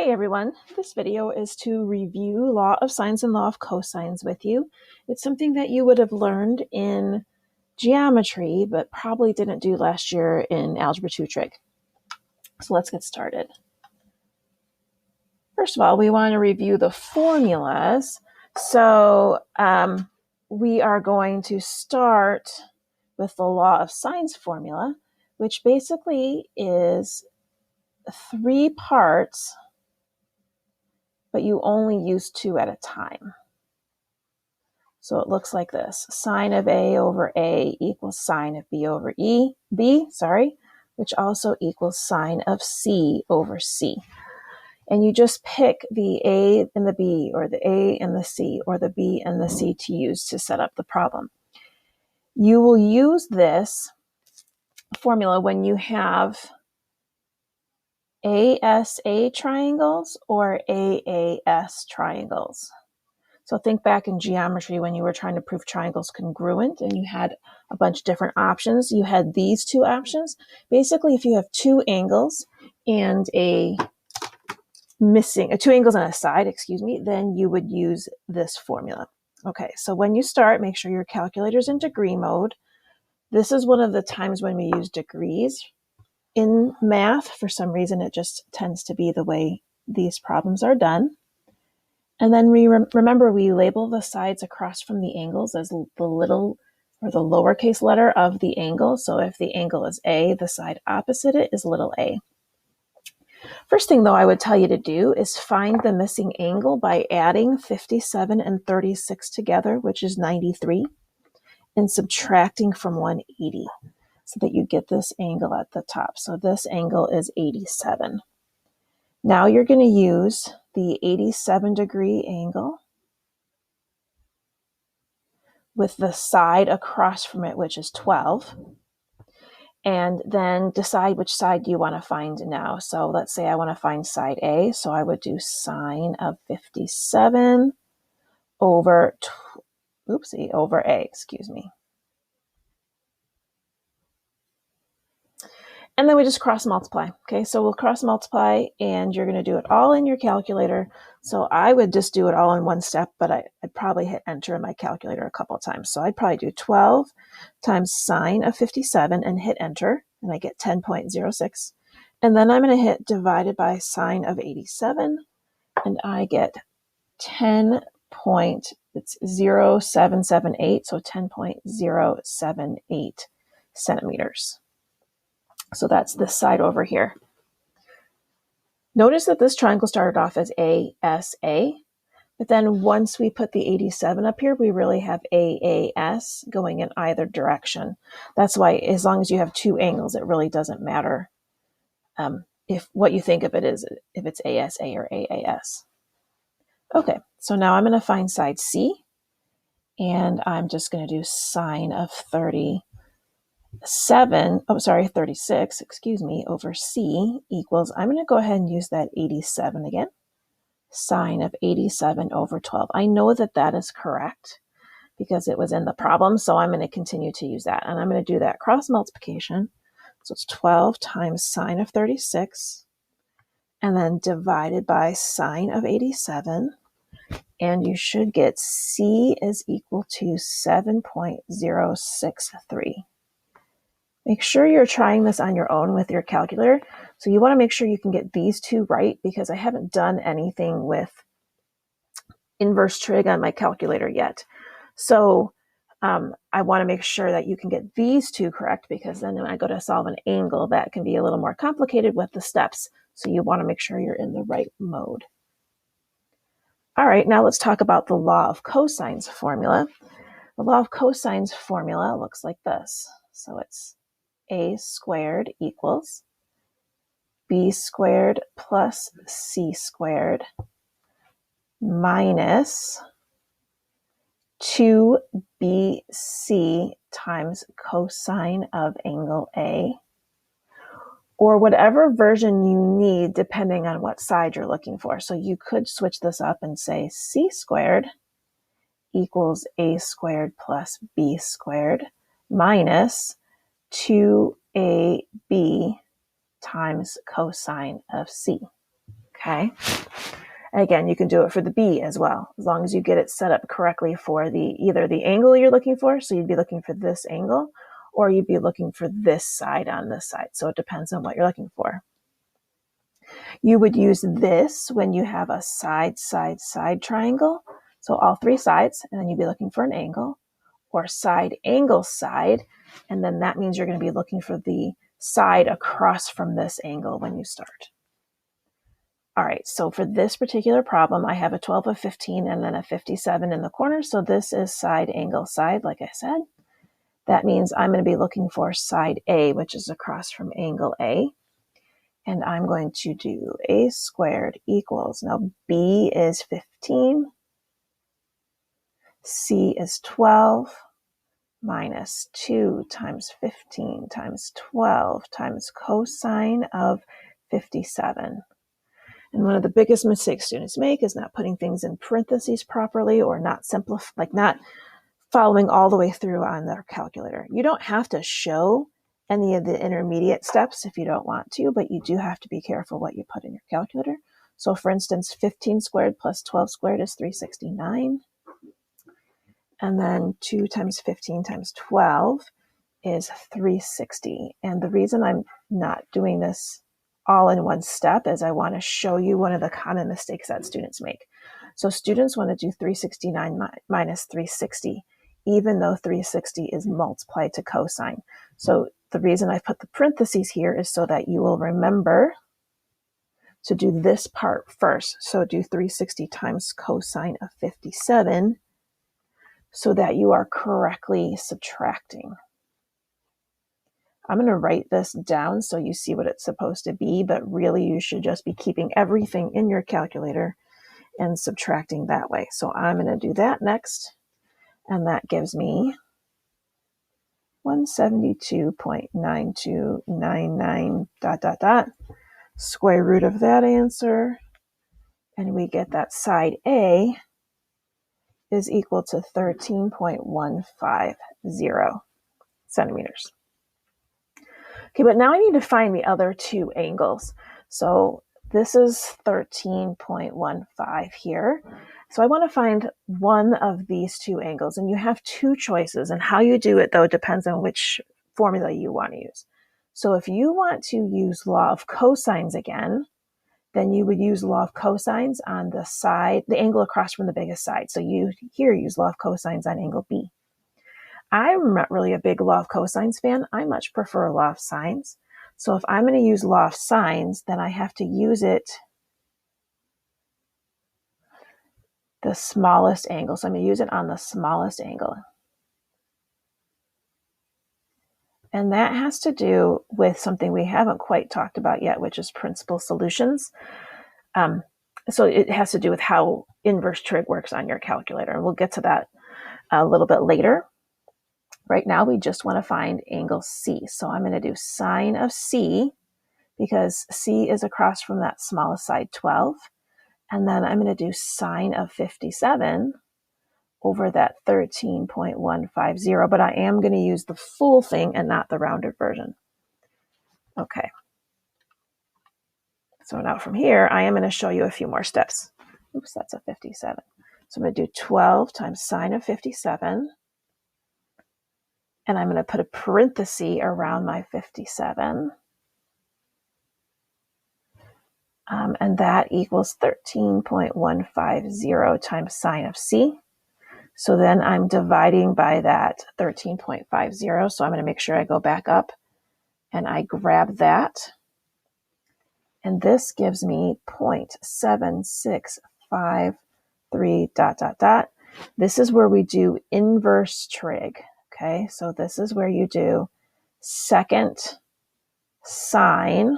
Hey everyone, this video is to review law of sines and law of cosines with you. It's something that you would have learned in geometry, but probably didn't do last year in Algebra 2 trig. So let's get started. First of all, we want to review the formulas. So we are going to start with the law of sines formula, which basically is 3 parts, but you only use 2 at a time. So it looks like this. Sine of A over A equals sine of B over B, which also equals sine of C over C. And you just pick the A and the B, or the A and the C, or the B and the C to use to set up the problem. You will use this formula when you have ASA triangles or AAS triangles. So think back in geometry when you were trying to prove triangles congruent and you had a bunch of different options. You had these 2 options. Basically, if you have 2 angles and two angles on a side, then you would use this formula. Okay, so when you start, make sure your calculator's in degree mode. This is one of the times when we use degrees in math. For some reason, it just tends to be the way these problems are done. And then remember, we label the sides across from the angles as the little or the lowercase letter of the angle. So if the angle is A, the side opposite it is little a. First thing, though, I would tell you to do is find the missing angle by adding 57 and 36 together, which is 93, and subtracting from 180 so that you get this angle at the top. So this angle is 87. Now you're going to use the 87-degree angle with the side across from it, which is 12, and then decide which side you want to find now. So let's say I want to find side A, so I would do sine of 57 over A, And then we just cross multiply. Okay, so we'll cross multiply, and you're going to do it all in your calculator. So I would just do it all in one step, but I'd probably hit enter in my calculator a couple of times. So I'd probably do 12 times sine of 57 and hit enter, and I get 10.06. And then I'm going to hit divided by sine of 87, and I get 10.0778, so 10.078 centimeters. So that's this side over here. Notice that this triangle started off as ASA, but then once we put the 87 up here, we really have AAS going in either direction. That's why as long as you have 2 angles, it really doesn't matter if what you think of it is, if it's ASA or AAS. Okay, so now I'm going to find side C, and I'm just going to do sine of 36, over C equals, I'm going to go ahead and use that 87 again, sine of 87 over 12. I know that that is correct because it was in the problem, so I'm going to continue to use that. And I'm going to do that cross multiplication. So it's 12 times sine of 36, and then divided by sine of 87. And you should get C is equal to 7.063. Make sure you're trying this on your own with your calculator. So you want to make sure you can get these 2 right, because I haven't done anything with inverse trig on my calculator yet. So I want to make sure that you can get these 2 correct, because then when I go to solve an angle, that can be a little more complicated with the steps. So you want to make sure you're in the right mode. All right, now let's talk about the law of cosines formula. The law of cosines formula looks like this. So it's A squared equals B squared plus C squared minus 2BC times cosine of angle A, or whatever version you need depending on what side you're looking for. So you could switch this up and say C squared equals A squared plus B squared minus 2AB times cosine of C. Okay. And again, you can do it for the B as well, as long as you get it set up correctly for either the angle you're looking for. So you'd be looking for this angle, or you'd be looking for this side on this side. So it depends on what you're looking for. You would use this when you have a side, side, side triangle. So all three sides, and then you'd be looking for an angle, or side, angle, side. And then that means you're going to be looking for the side across from this angle when you start. All right, so for this particular problem, I have a 12, a 15, and then a 57 in the corner. So this is side, angle, side, like I said. That means I'm going to be looking for side A, which is across from angle A. And I'm going to do A squared equals, now B is 15, C is 12, minus 2 times 15 times 12 times cosine of 57. And one of the biggest mistakes students make is not putting things in parentheses properly, or not not following all the way through on their calculator. You don't have to show any of the intermediate steps if you don't want to, but you do have to be careful what you put in your calculator. So for instance, 15 squared plus 12 squared is 369. And then 2 times 15 times 12 is 360. And the reason I'm not doing this all in one step is I want to show you one of the common mistakes that students make. So students want to do 369 minus 360, even though 360 is multiplied to cosine. So the reason I put the parentheses here is so that you will remember to do this part first. So do 360 times cosine of 57 so that you are correctly subtracting. I'm going to write this down so you see what it's supposed to be, but really you should just be keeping everything in your calculator and subtracting that way. So I'm going to do that next, and that gives me 172.9299 ... square root of that answer, and we get that side A is equal to 13.150 centimeters. Okay, but now I need to find the other two angles. So this is 13.15 here. So I want to find one of these two angles, and you have two choices, and how you do it, though, depends on which formula you want to use. So if you want to use law of cosines again, then you would use law of cosines on the side, the angle across from the biggest side. So you here use law of cosines on angle B. I'm not really a big law of cosines fan. I much prefer law of sines. So if I'm going to use law of sines, then I have to use it the smallest angle. So I'm going to use it on the smallest angle. And that has to do with something we haven't quite talked about yet, which is principal solutions. So it has to do with how inverse trig works on your calculator. And we'll get to that a little bit later. Right now, we just want to find angle C. So I'm going to do sine of C, because C is across from that smallest side, 12. And then I'm going to do sine of 57 over that 13.150, but I am going to use the full thing and not the rounded version. Okay. So now from here, I am going to show you a few more steps. Oops, that's a 57. So I'm going to do 12 times sine of 57. And I'm going to put a parenthesis around my 57. And that equals 13.150 times sine of C. So then I'm dividing by that 13.50. So I'm going to make sure I go back up and I grab that. And this gives me 0.7653 ... This is where we do inverse trig. Okay, so this is where you do second sine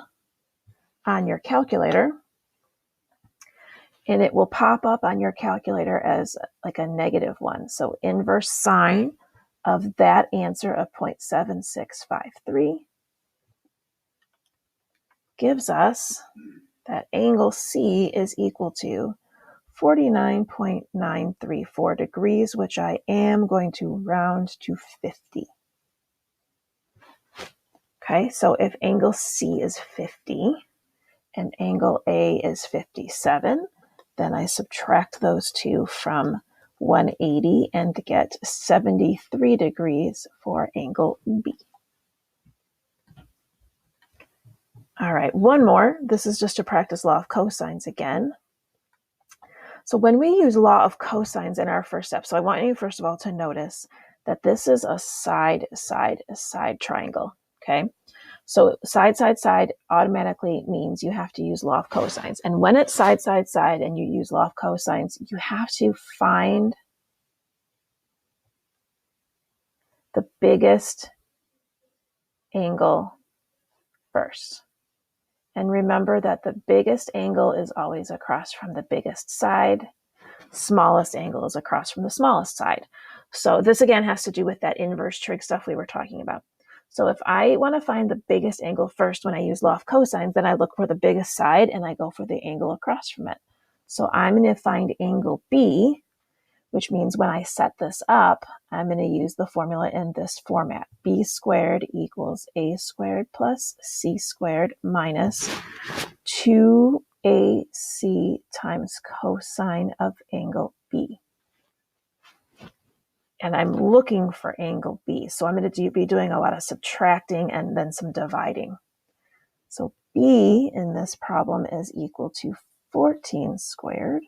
on your calculator, and it will pop up on your calculator as like a -1. So inverse sine of that answer of 0.7653 gives us that angle C is equal to 49.934 degrees, which I am going to round to 50. Okay, so if angle C is 50, and angle A is 57. Then I subtract those two from 180 and get 73 degrees for angle B. All right, one more. This is just to practice law of cosines again. So when we use law of cosines in our first step, so I want you first of all to notice that this is a side triangle, okay? So side automatically means you have to use law of cosines. And when it's side and you use law of cosines, you have to find the biggest angle first. And remember that the biggest angle is always across from the biggest side. Smallest angle is across from the smallest side. So this again has to do with that inverse trig stuff we were talking about. So if I want to find the biggest angle first when I use law of cosines, then I look for the biggest side and I go for the angle across from it. So I'm going to find angle B, which means when I set this up, I'm going to use the formula in this format. B squared equals A squared plus C squared minus 2AC times cosine of angle B. And I'm looking for angle B. So I'm going to be doing a lot of subtracting and then some dividing. So B in this problem is equal to 14 squared.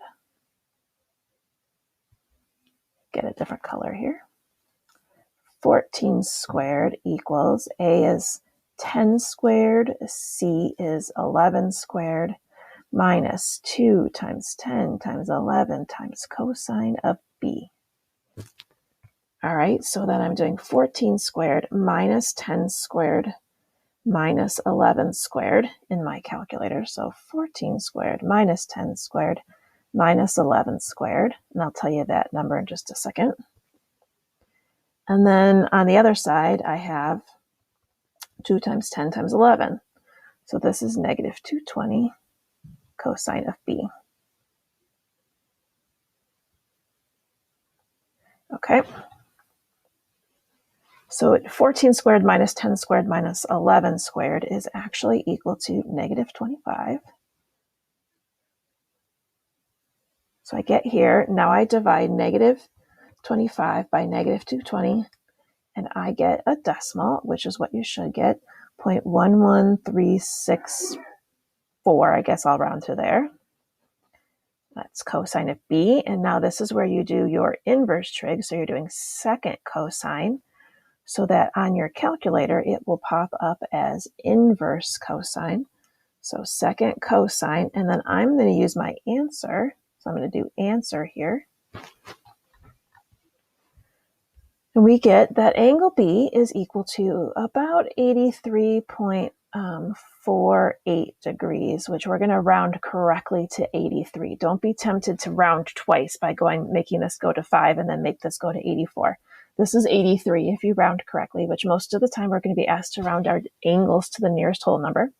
Get a different color here. 14 squared equals A is 10 squared, C is 11 squared, minus 2 times 10 times 11 times cosine of B. All right, so then I'm doing 14 squared minus 10 squared minus 11 squared in my calculator. So 14 squared minus 10 squared minus 11 squared. And I'll tell you that number in just a second. And then on the other side, I have 2 times 10 times 11. So this is negative 220 cosine of B. Okay. So 14 squared minus 10 squared minus 11 squared is actually equal to negative 25. So I get here, now I divide negative 25 by negative 220, and I get a decimal, which is what you should get, 0.11364. I guess I'll round to there. That's cosine of B, and now this is where you do your inverse trig, so you're doing second cosine, so that on your calculator, it will pop up as inverse cosine. So second cosine, and then I'm going to use my answer. So I'm going to do answer here. And we get that angle B is equal to about 83.48 degrees, which we're going to round correctly to 83. Don't be tempted to round twice by making this go to 5 and then make this go to 84. This is 83 if you round correctly, which most of the time we're going to be asked to round our angles to the nearest whole number.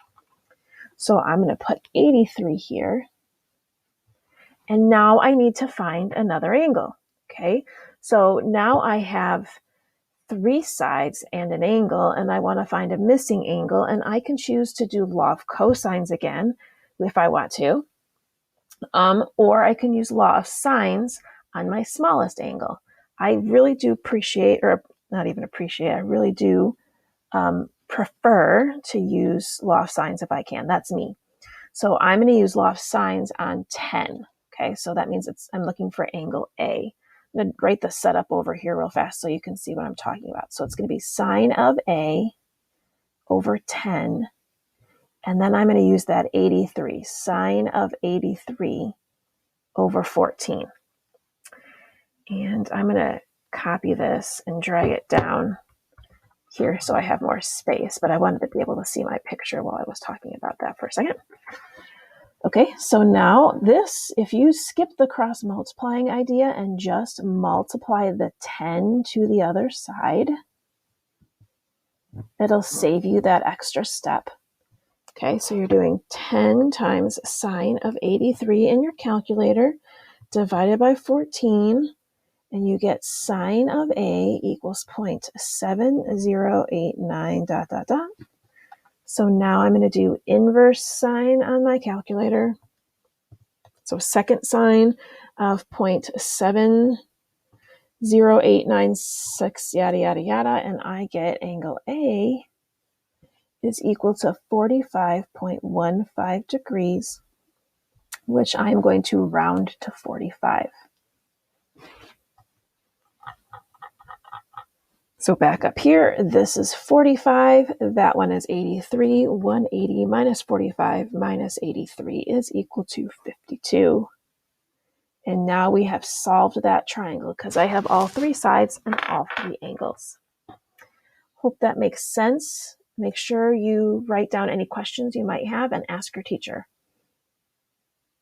So I'm going to put 83 here. And now I need to find another angle. Okay, so now I have 3 sides and an angle, and I want to find a missing angle, and I can choose to do law of cosines again if I want to, or I can use law of sines on my smallest angle. I really do appreciate, or not even appreciate, I really do prefer to use law of sines if I can. That's me. So I'm going to use law of sines on 10. Okay, so that means I'm looking for angle A. I'm going to write the setup over here real fast so you can see what I'm talking about. So it's going to be sine of A over 10. And then I'm going to use that 83, sine of 83 over 14. And I'm going to copy this and drag it down here so I have more space. But I wanted to be able to see my picture while I was talking about that for a second. Okay, so now this, if you skip the cross multiplying idea and just multiply the 10 to the other side, it'll save you that extra step. Okay, so you're doing 10 times sine of 83 in your calculator divided by 14, and you get sine of A equals 0.7089 ... So now I'm going to do inverse sine on my calculator. So second sine of 0.70896, yada, yada, yada, and I get angle A is equal to 45.15 degrees, which I'm going to round to 45. So back up here, this is 45, that one is 83. 180 minus 45 minus 83 is equal to 52. And now we have solved that triangle because I have all three sides and all three angles. Hope that makes sense. Make sure you write down any questions you might have and ask your teacher.